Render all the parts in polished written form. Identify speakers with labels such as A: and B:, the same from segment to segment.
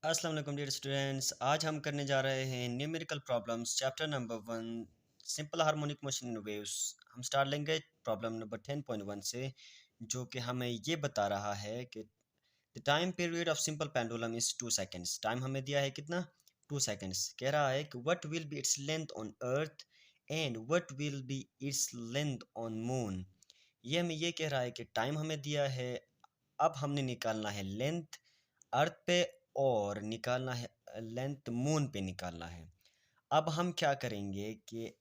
A: अस्सलाम वालेकुम dear students. आज हम करने जा रहे हैं numerical problems chapter number 1 simple harmonic motion in waves. हम स्टार्ट लेंगे प्रॉब्लम नंबर 10.1 से, जो कि हमें ये बता रहा है कि the time period of simple pendulum is 2 seconds. Time हमें दिया है कितना, 2 सेकंड्स। कह रहा है कि what will be its length on earth and what will be its length on moon. ये हमें ये कह रहा है कि टाइम हमें दिया है, अब हमने निकालना है लेंथ अर्थ पे और निकालना है लेंथ मून पे निकालना है। अब हम क्या करेंगे कि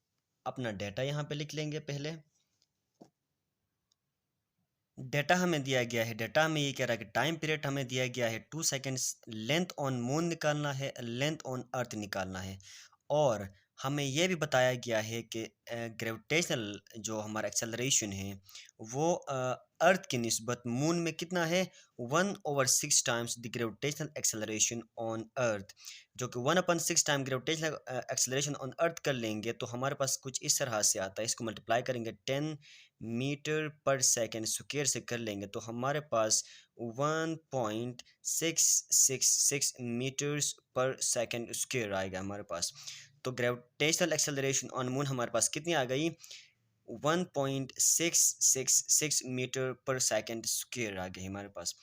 A: अपना डेटा यहाँ पे लिख लेंगे। पहले डेटा हमें दिया गया है, डेटा हमें ये कह रहा है कि टाइम पीरियड हमें दिया गया है 2 सेकेंड्स, लेंथ ऑन मून निकालना है, लेंथ ऑन अर्थ निकालना है। और हमें ये भी बताया गया है कि ग्रेविटेशनल जो हमारा एक्सेलरेशन है वो अर्थ की निस्बत मून में कितना है, 1/6 times the gravitational acceleration on earth. जो कि 1/6 time gravitational acceleration on earth कर लेंगे तो हमारे पास कुछ इस तरह से आता है। इसको मल्टीप्लाई करेंगे 10 मीटर पर सेकेंड स्क्वायर से कर लेंगे तो हमारे पास 1.666 मीटर्स पर सेकेंड स्क्वायर आएगा हमारे पास। तो ग्रेविटेशनल एक्सेलरेशन ऑन मून हमारे पास कितनी आ गई, 1.666 मीटर पर सेकेंड स्क्वायर आ गई हमारे पास।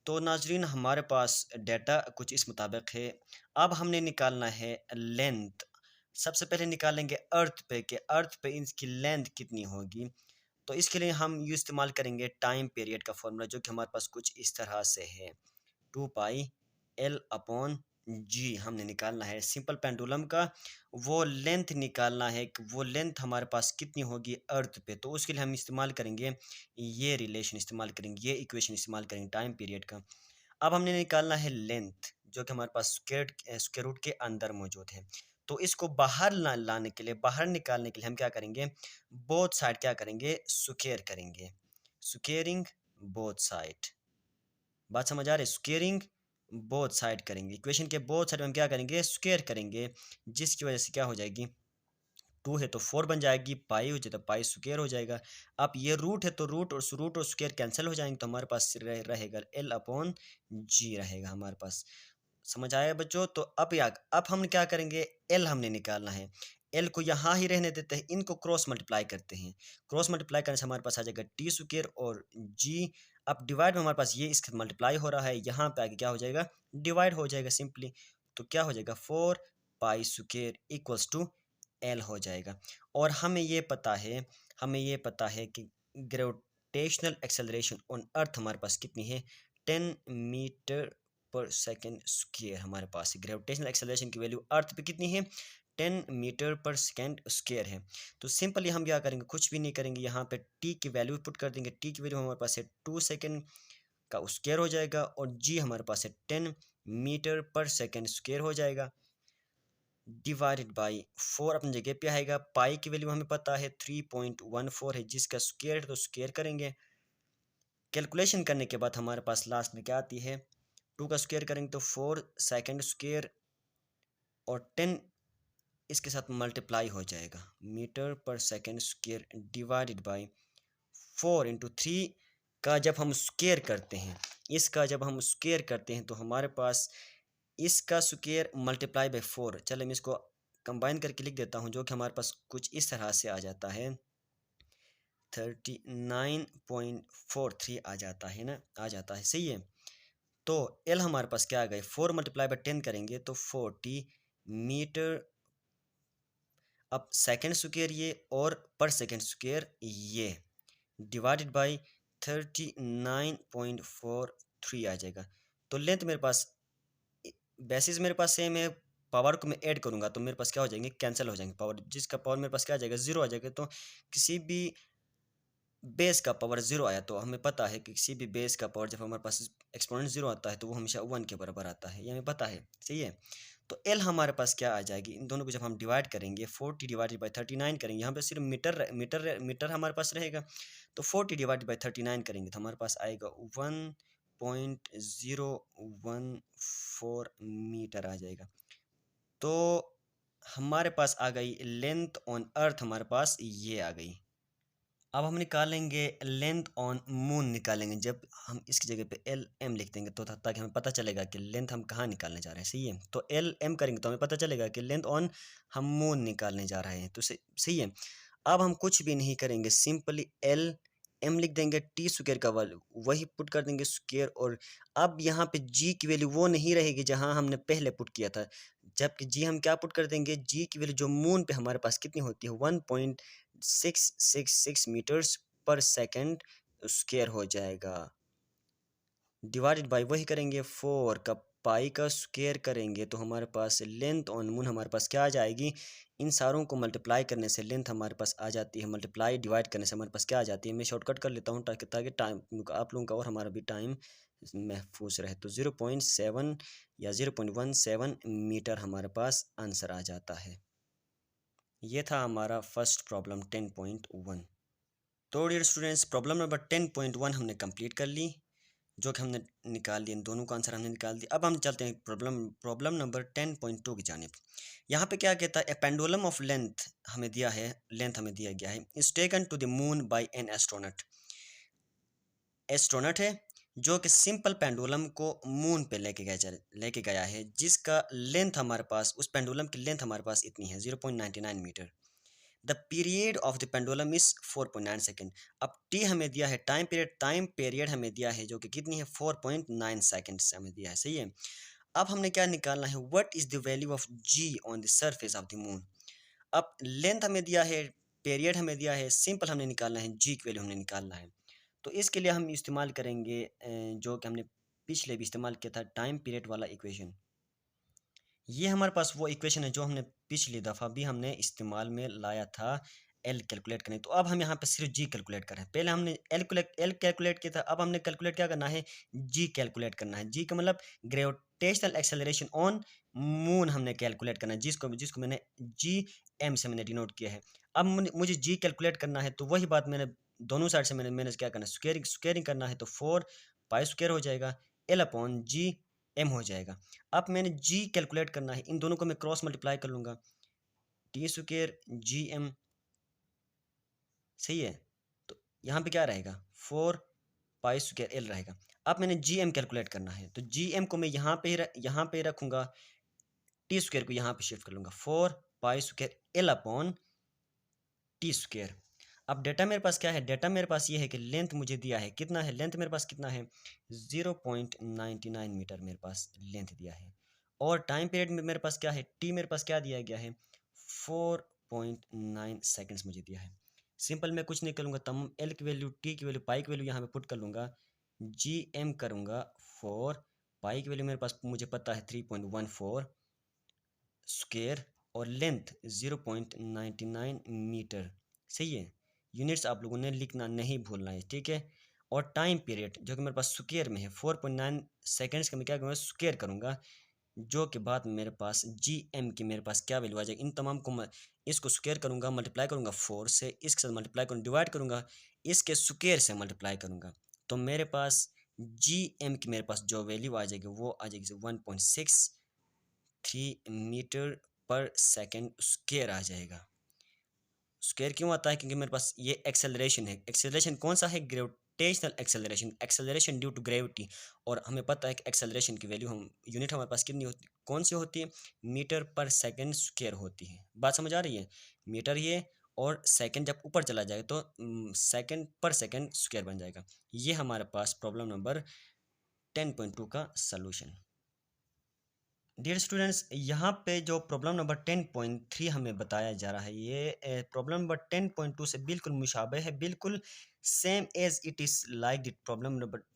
A: तो नाजरीन हमारे पास डाटा कुछ इस मुताबिक है। अब हमने निकालना है लेंथ। सबसे पहले निकालेंगे अर्थ पे कि अर्थ पे इसकी लेंथ कितनी होगी। तो इसके लिए हम ये इस्तेमाल करेंगे टाइम पीरियड का फॉर्मूला, जो कि हमारे पास कुछ इस तरह से है, 2πL/g हमने निकालना है सिंपल पेंडुलम का। वो लेंथ निकालना है कि वो लेंथ हमारे पास कितनी होगी अर्थ पे। तो उसके लिए हम इस्तेमाल करेंगे ये रिलेशन, इस्तेमाल करेंगे ये इक्वेशन, इस्तेमाल करेंगे टाइम पीरियड का। अब हमने निकालना है लेंथ, जो कि हमारे पास स्क्वायर रूट के अंदर मौजूद है। तो इसको बाहर लाने के लिए, बाहर निकालने के लिए हम क्या करेंगे, बोथ साइड क्या करेंगे, स्क्वायर करेंगे, स्क्वेयरिंग बोथ साइड। बात समझ आ रही है, स्क्वेयरिंग बोथ साइड करेंगे। इक्वेशन के बोथ साइड में हम क्या करेंगे, स्क्वायर करेंगे, जिसकी वजह से क्या हो जाएगी, 2 है तो 4 बन जाएगी, पाई हो जाए तो पाई स्क्वायर हो जाएगा। अब ये रूट है तो रूट और स्क्वायर कैंसिल हो जाएंगे तो हमारे पास रहेगा L/g रहेगा हमारे पास। समझ आया बच्चों। तो अब हम क्या करेंगे, एल हमने निकालना है। एल को यहाँ ही रहने देते हैं, इनको क्रॉस मल्टीप्लाई करते हैं। क्रॉस मल्टीप्लाई करने से हमारे पास आ जाएगा टी स्क्वायर और जी। अब डिवाइड में हमारे पास ये इसका मल्टीप्लाई हो रहा है, यहाँ पे आगे क्या हो जाएगा, डिवाइड हो जाएगा सिंपली। तो क्या हो जाएगा, 4π² इक्वल्स टू एल हो जाएगा। और हमें ये पता है कि ग्रेविटेशनल एक्सेलरेशन ऑन अर्थ हमारे पास कितनी है, 10 मीटर पर सेकेंड स्क्वायर हमारे पास है। ग्रेविटेशनल एक्सेलरेशन की वैल्यू अर्थ पे कितनी है, 10 मीटर पर सेकेंड स्क्वायर है। तो सिंपली हम क्या करेंगे, कुछ भी नहीं करेंगे, यहाँ पे टी की वैल्यू पुट कर देंगे। टी की वैल्यू हमारे पास है 2 सेकेंड का स्क्वायर हो जाएगा और जी हमारे पास है 10 मीटर पर सेकेंड स्क्वायर हो जाएगा, डिवाइडेड बाई 4 अपनी जगह पे आएगा। पाई की वैल्यू हमें पता है 3.14 है, जिसका स्क्वायर है तो स्क्वायर करेंगे। कैलकुलेशन करने के बाद हमारे पास लास्ट में क्या आती है, 2 का स्क्वायर करेंगे तो 4 सेकेंड स्क्वायर और 10 इसके साथ मल्टीप्लाई हो जाएगा, मीटर पर सेकेंड स्क्वायर डिवाइडेड बाई 4 × 3 का जब हम स्क्वायर करते हैं, इसका जब हम स्क्वायर करते हैं तो हमारे पास इसका स्क्वायर मल्टीप्लाई बाई 4। चलो मैं इसको कंबाइन करके लिख देता हूँ, जो कि हमारे पास कुछ इस तरह से आ जाता है, 39.43 आ जाता है ना, आ जाता है, सही है। तो एल हमारे पास क्या आ गए, 4 × 10 करेंगे तो 40 मीटर। अब सेकेंड स्क्वायर ये और पर सेकेंड स्क्वायर ये डिवाइडेड बाई 39.43 आ जाएगा। तो लेंथ मेरे पास बेसिस मेरे पास सेम है, पावर को मैं ऐड करूंगा तो मेरे पास क्या हो जाएंगे, कैंसिल हो जाएंगे पावर, जिसका पावर मेरे पास क्या आ जाएगा, 0 आ जाएगा। तो किसी भी बेस का पावर 0 आया तो हमें पता है कि किसी भी बेस का पावर जब हमारे पास एक्सपोनेंट 0 आता है तो वो हमेशा 1 के बराबर आता है, ये हमें पता है, सही है। तो एल हमारे पास क्या आ जाएगी, इन दोनों को जब हम डिवाइड करेंगे 40 डिवाइडेड बाई 39 करेंगे, यहाँ पे सिर्फ मीटर हमारे पास रहेगा। तो 40 डिवाइडेड बाई 39 करेंगे तो हमारे पास आएगा 1.014 मीटर आ जाएगा। तो हमारे पास आ गई लेंथ ऑन अर्थ, हमारे पास ये आ गई। अब हम निकालेंगे लेंथ ऑन मून निकालेंगे। जब हम इसकी जगह पे एल एम लिख देंगे तो ताकि हमें पता चलेगा कि लेंथ हम कहाँ निकालने जा रहे हैं। सही है, तो एल एम करेंगे तो हमें पता चलेगा कि लेंथ ऑन हम मून निकालने जा रहे हैं। तो सही है। अब हम कुछ भी नहीं करेंगे, सिंपली एल एम लिख देंगे, टी स्क्वायर का वही पुट कर देंगे स्क्वायर। और अब यहाँ पे जी की वैल्यू वो नहीं रहेगी जहाँ हमने पहले पुट किया था, जबकि जी हम क्या पुट कर देंगे, जी की वैल्यू जो मून पे हमारे पास कितनी होती है 1.666 मीटर्स पर सेकेंड स्क्वायर हो जाएगा, डिवाइडेड बाई वही करेंगे 4 का पाई का स्क्वायर करेंगे तो हमारे पास लेंथ ऑन मून हमारे पास क्या आ जाएगी, इन सारों को मल्टीप्लाई करने से लेंथ हमारे पास आ जाती है, मल्टीप्लाई डिवाइड करने से हमारे पास क्या आ जाती है। मैं शॉर्टकट कर लेता हूँ ताकि टाइम आप लोगों का और हमारा भी टाइम महफूज रहे। तो 0.7 या 0.17 मीटर हमारे पास आंसर आ जाता है। ये था हमारा फर्स्ट प्रॉब्लम 10.1। तो डियर स्टूडेंट्स, प्रॉब्लम नंबर 10.1 हमने कंप्लीट कर ली, जो कि हमने निकाल दिया, इन दोनों का आंसर हमने निकाल दिया। अब हम चलते हैं प्रॉब्लम प्रॉब्लम नंबर 10.2 की जानिब। यहाँ पे क्या कहता है, ए पेंडुलम ऑफ लेंथ हमें दिया है, लेंथ हमें दिया गया है, is taken to the moon by an astronaut. Astronaut है जो कि सिंपल पेंडुलम को मून पे लेके गया है, जिसका लेंथ हमारे पास, उस पेंडुलम की लेंथ हमारे पास इतनी है 0.99 मीटर। The period of the pendulum is 4.9 सेकेंड। अब टी हमें दिया है, टाइम पीरियड हमें दिया है जो कि कितनी है 4.9 सेकेंड से हमें दिया है। सही है। अब हमने क्या निकालना है, what is the value of g on the surface of the moon. अब लेंथ हमें दिया है, पीरियड हमें दिया है, सिंपल हमने निकालना है, जी की वैल्यू हमने निकालना है। तो इसके लिए हम इस्तेमाल करेंगे जो कि हमने पिछले भी इस्तेमाल किया था, टाइम पीरियड वाला इक्वेशन। ये हमारे पास वो इक्वेशन है जो हमने पिछली दफ़ा भी हमने इस्तेमाल में लाया था एल कैलकुलेट करने। तो अब हम यहाँ पे सिर्फ जी कैलकुलेट कर रहे हैं, पहले हमने एल कैलकुलेट किया था, अब हमने कैलकुलेट क्या करना है, जी कैलकुलेट करना है। जी का मतलब ग्रेविटेशनल एक्सेलरेशन ऑन मून हमने कैलकुलेट करना है, जिसको जिसको मैंने जी एम से मैंने डिनोट किया है। अब मुझे जी कैलकुलेट करना है, तो वही बात मैंने दोनों साइड से मैंने क्या करना है, स्क्वेयरिंग करना है। तो 4 पाई स्क्वेयर हो जाएगा, एल अपॉन जी एम हो जाएगा। अब मैंने जी कैलकुलेट करना है, इन दोनों को मैं क्रॉस मल्टीप्लाई कर लूँगा, टी स्क्वेयर जी एम। सही है। तो यहाँ पे क्या रहेगा, 4 पाई स्क्वेयर एल रहेगा। अब मैंने जी एम कैलकुलेट करना है, तो जी एम को मैं यहाँ पे रखूँगा, टी स्क्वेयर को यहाँ पे शिफ्ट कर लूँगा, 4 pi square L upon T square. अब डेटा मेरे पास क्या है, डेटा मेरे पास ये है कि लेंथ मुझे दिया है, कितना है लेंथ मेरे पास, कितना है 0.99 मीटर मेरे पास लेंथ दिया है। और टाइम पीरियड में मेरे पास क्या है, टी मेरे पास क्या दिया गया है 4.9 सेकेंड्स मुझे दिया है। सिंपल मैं कुछ नहीं करूँगा, तमाम एल की वैल्यू, टी की वैल्यू, पाई की वैल्यू यहाँ पे पुट कर लूँगा, जी एम करूँगा 4, पाई की वैल्यू मेरे पास मुझे पता है 3.14 स्क्वेयर, और लेंथ 0.99 मीटर। सही है। यूनिट्स आप लोगों ने लिखना नहीं भूलना है, ठीक है। और टाइम पीरियड जो कि मेरे पास स्क्वेयर में है 4.9 सेकेंड्स का मैं क्या करूँगा, स्क्वेयर करूँगा, जो के बाद मेरे पास जी एम की मेरे पास क्या वैल्यू आ जाएगी। इन तमाम को मैं इसको स्क्वेयर करूँगा, मल्टीप्लाई करूँगा 4 से, इसके साथ मल्टीप्लाई करूँगा, डिवाइड करूँगा, इसके स्क्वेयर से मल्टीप्लाई करूँगा, तो मेरे पास जी एम की मेरे पास जो वैल्यू आ जाएगी वो आ जाएगी 1.63 मीटर पर सेकेंड स्क्वेयर आ जाएगा। स्क्वायर क्यों आता है, क्योंकि मेरे पास ये एक्सेलरेशन है। एक्सेलरेशन कौन सा है, gravitational acceleration, acceleration due to gravity. और हमें पता है कि एक्सेलरेशन की वैल्यू हम यूनिट हमारे पास कितनी होती, कौन सी होती है, मीटर पर सेकंड स्क्वायर होती है। बात समझ आ रही है, मीटर ये, और सेकंड जब ऊपर चला जाएगा तो सेकंड पर सेकंड स्क्वायर बन जाएगा। ये हमारे पास प्रॉब्लम नंबर 10.2 का सलूशन। डियर स्टूडेंट्स, यहाँ पे जो प्रॉब्लम नंबर 10.3 हमें बताया जा रहा है, ये प्रॉब्लम नंबर 10.2 से बिल्कुल मुशाबे है, बिल्कुल same as it is like the problem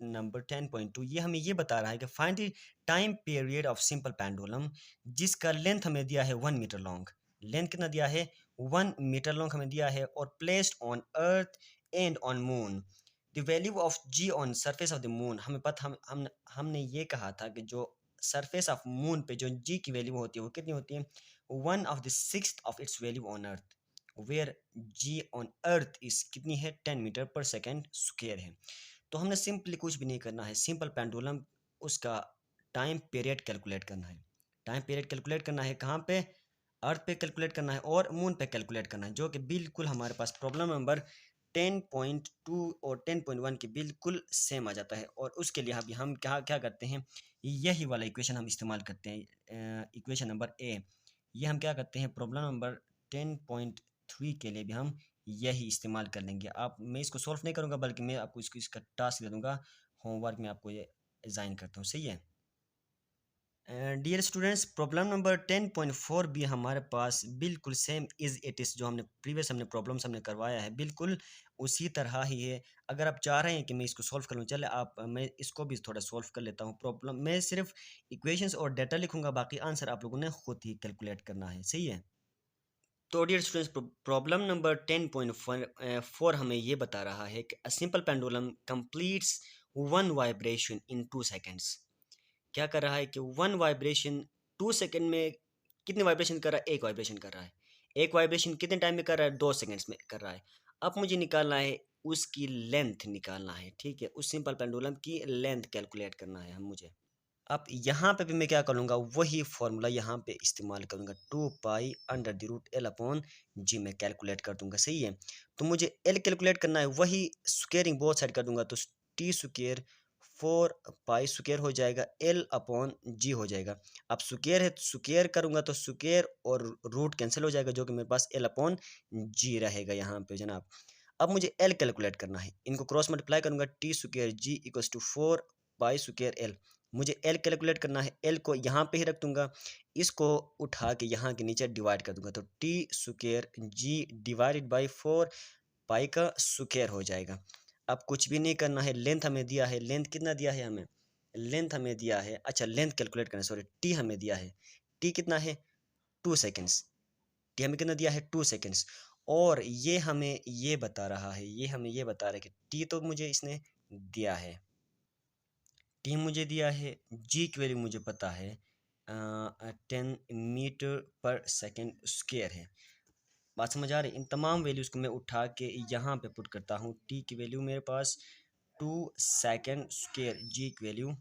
A: number 10.2। ये हमें ये बता रहा है कि find the time period of simple pendulum, जिसका लेंथ हमें दिया है 1 मीटर लॉन्ग। लेंथ कितना दिया है, 1 मीटर लॉन्ग हमें दिया है, और placed on earth and on moon. The value of g on surface of the moon, हमें पता हमने ये कहा था कि जो सरफेस ऑफ मून पे जो जी की वैल्यू होती है वो कितनी होती है, 1/6 of its value on earth, where g on earth is कितनी है 10 मीटर पर सेकेंड स्क्वेयर है। तो हमने सिंपली कुछ भी नहीं करना है, सिंपल पेंडुलम उसका टाइम पीरियड कैलकुलेट करना है। टाइम पीरियड कैलकुलेट करना है कहाँ पे, अर्थ पे कैलकुलेट करना है और मून पे कैलकुलेट करना है, जो कि बिल्कुल हमारे पास प्रॉब्लम नंबर 10.2 और 10.1 के बिल्कुल सेम आ जाता है। और उसके लिए अभी हम क्या क्या करते हैं, यही वाला इक्वेशन हम इस्तेमाल करते हैं, इक्वेशन नंबर ए। ये हम क्या करते हैं, प्रॉब्लम नंबर 10.3 के लिए भी हम यही इस्तेमाल कर लेंगे। आप मैं इसको सॉल्व नहीं करूँगा, बल्कि मैं आपको इसका टास्क दे दूँगा, होमवर्क में आपको ये असाइन करता हूँ, सही है। डियर स्टूडेंट्स, प्रॉब्लम नंबर 10.4 भी हमारे पास बिल्कुल सेम इज इट इज़, जो हमने प्रॉब्लम्स हमने करवाया है बिल्कुल उसी तरह ही है। अगर आप चाह रहे हैं कि मैं इसको सॉल्व कर लूँ, चले आप मैं इसको भी थोड़ा सॉल्व कर लेता हूँ। प्रॉब्लम मैं सिर्फ इक्वेशंस और डाटा लिखूंगा, बाकी आंसर आप लोगों ने खुद ही कैलकुलेट करना है, सही है। तो डियर स्टूडेंट्स, प्रॉब्लम नंबर 10.4 हमें ये बता रहा है कि a simple pendulum completes one vibration in 2 seconds. क्या कर रहा है कि वन वाइब्रेशन 2 सेकेंड में कितने वाइब्रेशन कर रहा है, एक वाइब्रेशन कर रहा है। एक वाइब्रेशन कितने टाइम में कर रहा है, 2 सेकेंड्स में कर रहा है। अब मुझे निकालना है उसकी लेंथ निकालना है, ठीक है, उस सिंपल पेंडुलम की लेंथ कैलकुलेट करना है हम मुझे। अब यहाँ पे भी मैं क्या करूँगा, वही फॉर्मूला यहाँ पे इस्तेमाल करूँगा, 2 pi under the root L upon G में कैलकुलेट कर दूंगा, सही है। तो मुझे एल कैलकुलेट करना है, वही स्क्वेयरिंग बोथ साइड कर दूंगा, तो टी स्क्वेयर 4 पाई स्क्वेयर हो जाएगा, एल अपॉन जी हो जाएगा। अब स्क्वेयर है तो स्क्वेयर करूँगा तो स्क्वेयर और रूट कैंसिल हो जाएगा, जो कि मेरे पास एल अपॉन जी रहेगा यहाँ पे जनाब। अब मुझे एल कैलकुलेट करना है, इनको क्रॉस मल्टीप्लाई करूँगा, T square g equals to 4 pi square L. मुझे एल कैलकुलेट करना है, एल को यहाँ पे ही रख दूंगा, इसको उठा के यहाँ के नीचे डिवाइड कर दूंगा, तो T square g divided by 4 pi का स्क्वेयर हो जाएगा। अब कुछ भी नहीं करना है, लेंथ हमें दिया है, लेंथ कितना दिया है हमें, लेंथ हमें दिया है, अच्छा लेंथ कैलकुलेट करना, सॉरी टी हमें दिया है, टी कितना है 2 सेकेंड्स, टी हमें कितना दिया है 2 सेकेंड्स। और ये हमें ये बता रहा है, ये हमें ये बता रहा है कि टी तो मुझे इसने दिया है, टी मुझे दिया है, जी की वैल्यू मुझे पता है 10 मीटर पर सेकेंड स्क्वेयर है। बात समझ आ रही, इन तमाम वैल्यूज़ को मैं उठा के यहाँ पे पुट करता हूँ। टी की वैल्यू मेरे पास 2 सेकेंड स्क्वेयर, जी की वैल्यू,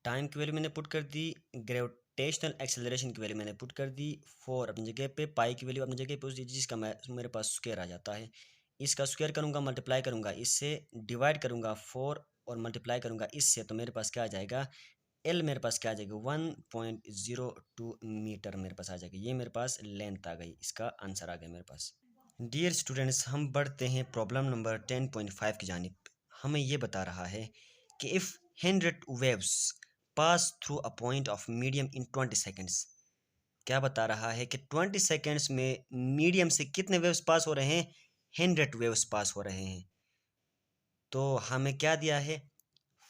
A: टाइम की वैल्यू मैंने पुट कर दी, ग्रेविटेशनल एक्सेलरेशन की वैल्यू मैंने पुट कर दी 4 अपनी जगह पे, पाई की वैल्यू अपनी जगह पे उस जिसका मेरे पास स्क्वायर आ जाता है। इसका स्क्वायर करूँगा, मल्टीप्लाई करूँगा इससे, डिवाइड करूँगा 4 और मल्टीप्लाई करूँगा इससे, तो मेरे पास क्या आ जाएगा, एल मेरे पास क्या आ जाएगा 1.02 मीटर मेरे पास आ जाएगा। ये मेरे पास लेंथ आ गई, इसका आंसर आ गया मेरे पास। डियर स्टूडेंट्स, हम बढ़ते हैं प्रॉब्लम नंबर 10.5 की जानिब। हमें ये बता रहा है कि if 100 waves pass through a point of medium in 20 seconds. क्या बता रहा है कि 20 सेकेंड्स में मीडियम से कितने वेव्स पास हो रहे हैं, 100 वेव्स पास हो रहे हैं। तो हमें क्या दिया है,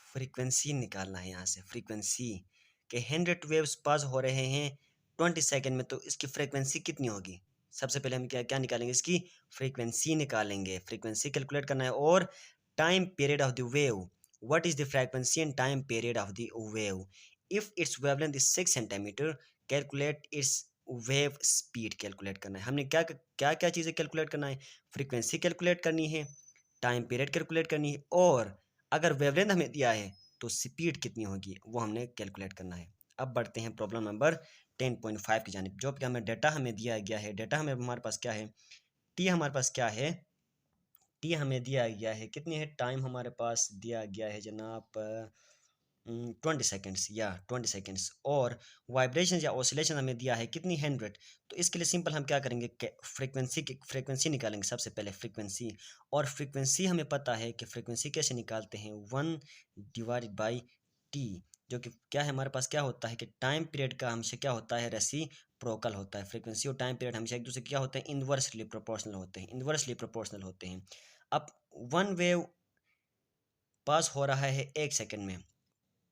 A: फ्रीक्वेंसी निकालना है यहाँ से, फ्रीक्वेंसी के 100 वेव्स पास हो रहे हैं 20 सेकेंड में, तो इसकी फ्रीक्वेंसी कितनी होगी। सबसे पहले हम क्या क्या निकालेंगे, इसकी फ्रीक्वेंसी निकालेंगे, फ्रीक्वेंसी कैलकुलेट करना है। और time period of the wave, what is the frequency and time period of the wave. If it's wavelength is 6 centimetre, calculate its wave speed calculate करना है। हमने क्या क्या क्या चीज़ें कैलकुलेट करना है, फ्रीक्वेंसी कैलकुलेट करनी है, टाइम पीरियड कैलकुलेट करनी है, और अगर वेवलेंथ हमें दिया है तो स्पीड कितनी होगी वो हमने कैलकुलेट करना है। अब बढ़ते हैं प्रॉब्लम नंबर 10.5 की जानिब, जो कि हमें डाटा हमें दिया गया है। डाटा हमें हमारे पास क्या है, टी हमारे पास क्या है, टी हमें दिया गया है, कितनी है, टाइम हमारे पास दिया गया है जनाब 20 सेकेंड्स या 20 सेकेंड्स, और वाइब्रेशन या ऑसिलेशन हमें दिया है कितनी, 100। तो इसके लिए सिंपल हम क्या करेंगे, फ्रीक्वेंसी निकालेंगे सबसे पहले, फ्रीक्वेंसी। और फ्रीक्वेंसी हमें पता है कि फ्रीक्वेंसी कैसे निकालते हैं, 1/टी, जो कि क्या है हमारे पास, क्या होता है कि टाइम पीरियड का हमेशा क्या होता है, रेसिप्रोकल होता है। फ्रीक्वेंसी और टाइम पीरियड हमेशा एक दूसरे क्या होते हैं, इन्वर्सली प्रोपोर्शनल होते हैं, इन्वर्सली प्रोपोर्शनल होते हैं। अब वन वेव पास हो रहा है 1 सेकेंड में,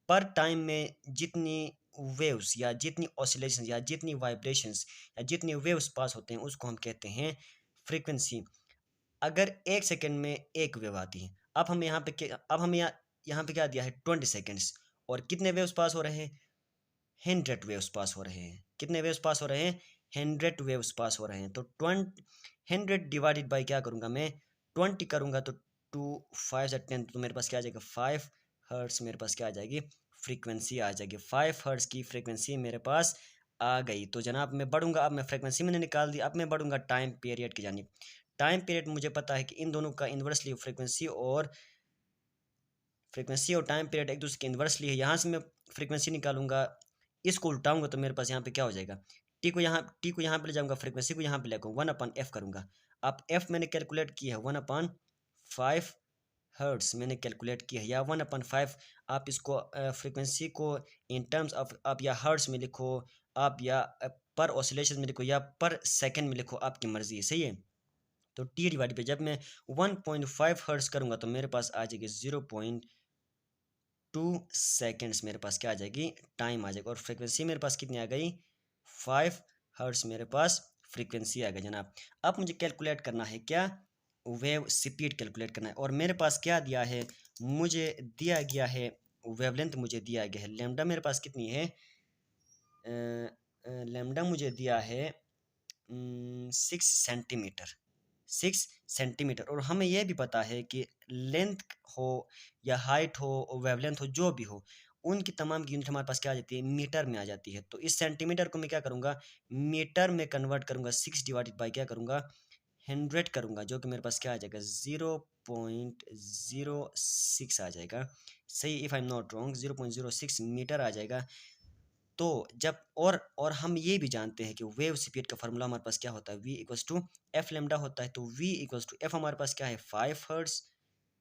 A: पर टाइम में जितनी वेव्स या जितनी ऑसिलेशन या जितनी वाइब्रेशंस या जितनी वेव्स पास होते हैं उसको हम कहते हैं फ्रीक्वेंसी। अगर 1 सेकेंड में एक वेव आती है, अब हम यहाँ पे अब हम यहाँ पे क्या दिया है, 20 सेकेंड्स, और कितने वेव्स पास हो रहे हैं, 100 वेव्स पास हो रहे हैं। कितने वेव्स पास हो रहे हैं, 100 वेव्स पास हो रहे हैं। तो 100 डिवाइडेड बाई क्या करूँगा मैं, 20 करूँगा, तो 2 5 10, तो मेरे पास क्या आ जाएगा, 5 हर्ट्स मेरे पास क्या आ जाएगी, फ्रीक्वेंसी आ जाएगी। 5 हर्ट्स की फ्रीक्वेंसी मेरे पास आ गई। तो जनाब मैं बढ़ूंगा, अब मैं फ्रीक्वेंसी मैंने निकाल दी, अब मैं बढ़ूंगा टाइम पीरियड की जानिब। टाइम पीरियड मुझे पता है कि इन दोनों का इन्वर्सली फ्रीक्वेंसी और टाइम पीरियड एक दूसरे के इन्वर्सली है। यहाँ से मैं फ्रीक्वेंसी निकालूंगा, इसको उल्टाऊंगा तो मेरे पास यहाँ पे क्या हो जाएगा, टी को यहाँ पे ले जाऊंगा, फ्रीक्वेंसी को यहाँ पे ले आऊँगा, 1/f करूँगा। अब f मैंने कैलकुलेट किया है 1/5 हर्ट्स मैंने कैलकुलेट किया है, या 1/5। आप इसको फ्रीक्वेंसी को इन टर्म्स ऑफ आप या हर्ट्स में लिखो, आप या पर ऑसिलेशन में लिखो, या पर सेकंड में लिखो, आपकी मर्जी है, सही है। तो टी डिवाइड पे जब मैं 1.5 हर्ट्स करूँगा तो मेरे पास आ जाएगी 0.2 सेकेंड्स, मेरे पास क्या आ जाएगी, टाइम आ जाएगा। और फ्रीक्वेंसी मेरे पास कितनी आ गई, 5 हर्ट्स मेरे पास फ्रीक्वेंसी आ गई जनाब। अब मुझे कैलकुलेट करना है क्या, वेव स्पीड कैलकुलेट करना है। और मेरे पास क्या दिया है, मुझे दिया गया है वेवलेंथ, मुझे दिया गया है लैम्डा, मेरे पास कितनी है, लैम्डा मुझे दिया है 6 सेंटीमीटर, 6 सेंटीमीटर। और हमें यह भी पता है कि लेंथ हो या हाइट हो, वेवलेंथ हो, जो भी हो, उनकी तमाम की यूनिट हमारे पास क्या आ जाती है, मीटर में आ जाती है। तो इस सेंटीमीटर को मैं क्या करूँगा, मीटर में कन्वर्ट करूँगा, 6 डिवाइडेड बाई क्या करूँगा, 100 करूँगा, जो कि मेरे पास क्या आ जाएगा, 0.06 आ जाएगा, सही, if I am not wrong, 0.06 metre आ जाएगा। तो जब और हम ये भी जानते हैं कि वेव स्पीड का फार्मूला हमारे पास क्या होता है, v equals to F lambda होता है। तो v इक्वल्स टू एफ हमारे पास क्या है, 5 हर्ट्स,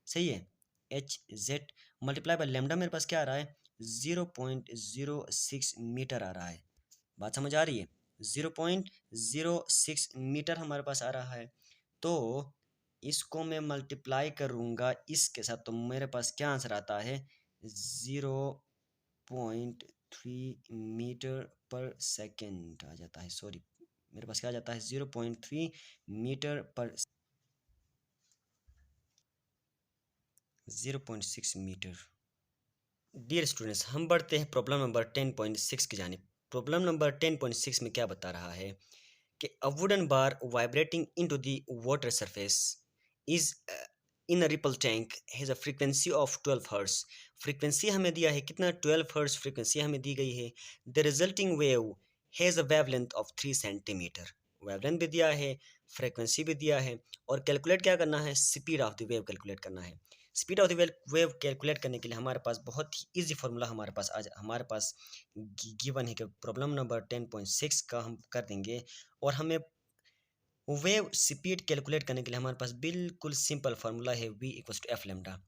A: सही है, H Z multiply by lambda मेरे पास क्या आ रहा है, 0.06 मीटर आ रहा है। बात समझ आ रही है, 0.06 मीटर हमारे पास आ रहा है। तो इसको मैं मल्टीप्लाई करूँगा इसके साथ, तो मेरे पास क्या आंसर आता है, 0.3 मीटर पर सेकेंड आ जाता है, सॉरी मेरे पास क्या आ जाता है, 0.3 मीटर पर 0.6 मीटर। डियर स्टूडेंट्स, हम बढ़ते हैं प्रॉब्लम नंबर 10.6 की जानिब। प्रॉब्लम नंबर 10.6 में क्या बता रहा है कि a wooden bar vibrating into the water surface is in a ripple tank has a frequency of 12 hertz. Frequency हमें दिया है कितना, 12 हर्ट्ज फ्रीक्वेंसी हमें दी गई है। The resulting wave has a wavelength of 3 centimetre. Wavelength भी दिया है, फ्रीक्वेंसी भी दिया है, और कैलकुलेट क्या करना है, speed of the wave calculate करना है। Speed of the wave calculate करने के लिए हमारे पास बहुत ही इजी फार्मूला हमारे पास आज हमारे पास गिवन है कि प्रॉब्लम नंबर 10.6 का हम कर देंगे। और हमें वेव स्पीड कैलकुलेट करने के लिए हमारे पास बिल्कुल सिंपल फार्मूला है, v equals to F lambda.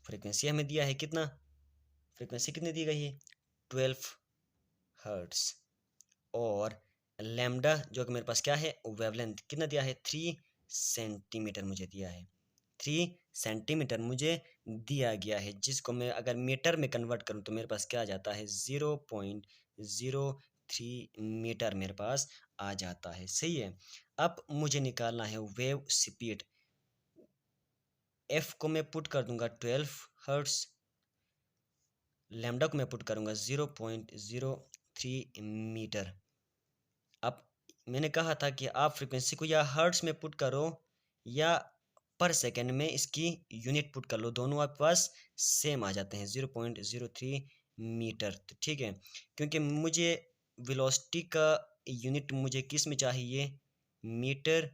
A: Frequency हमें दिया है कितना, फ्रीक्वेंसी कितनी दी गई है, 12 हर्ट्स, और लेमडा जो कि मेरे पास क्या है, वेवलेंथ कितना दिया है, 3 सेंटीमीटर मुझे दिया है, 3 सेंटीमीटर मुझे दिया गया है, जिसको मैं अगर मीटर में कन्वर्ट करूं तो मेरे पास क्या आ जाता है, 0.03 मीटर मेरे पास आ जाता है, सही है। अब मुझे निकालना है वेव स्पीड। एफ को मैं पुट कर दूंगा 12 हर्ट्स, लैम्डा को मैं पुट करूंगा 0.03 मीटर। अब मैंने कहा था कि आप फ्रीक्वेंसी को या हर्ट्स में पुट करो या पर सेकेंड में इसकी यूनिट पुट कर लो, दोनों आपके पास सेम आ जाते हैं, 0.03 मीटर। तो ठीक है, क्योंकि मुझे वेलोसिटी का यूनिट मुझे किस में चाहिए, मीटर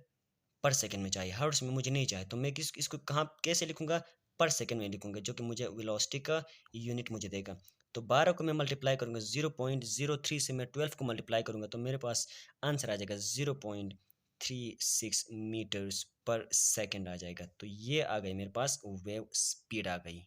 A: पर सेकेंड में चाहिए, हर्ट्स में मुझे नहीं चाहिए। तो मैं इसको कहाँ कैसे लिखूंगा, पर सेकेंड में लिखूंगा, जो कि मुझे वेलोसिटी का यूनिट मुझे देगा। तो 12 को मैं मल्टीप्लाई करूंगा 0.03 से, मैं 12 को मल्टीप्लाई करूंगा तो मेरे पास आंसर आ जाएगा 0.36 मीटर्स पर सेकेंड आ जाएगा। तो ये आ गई मेरे पास वेव स्पीड आ गई।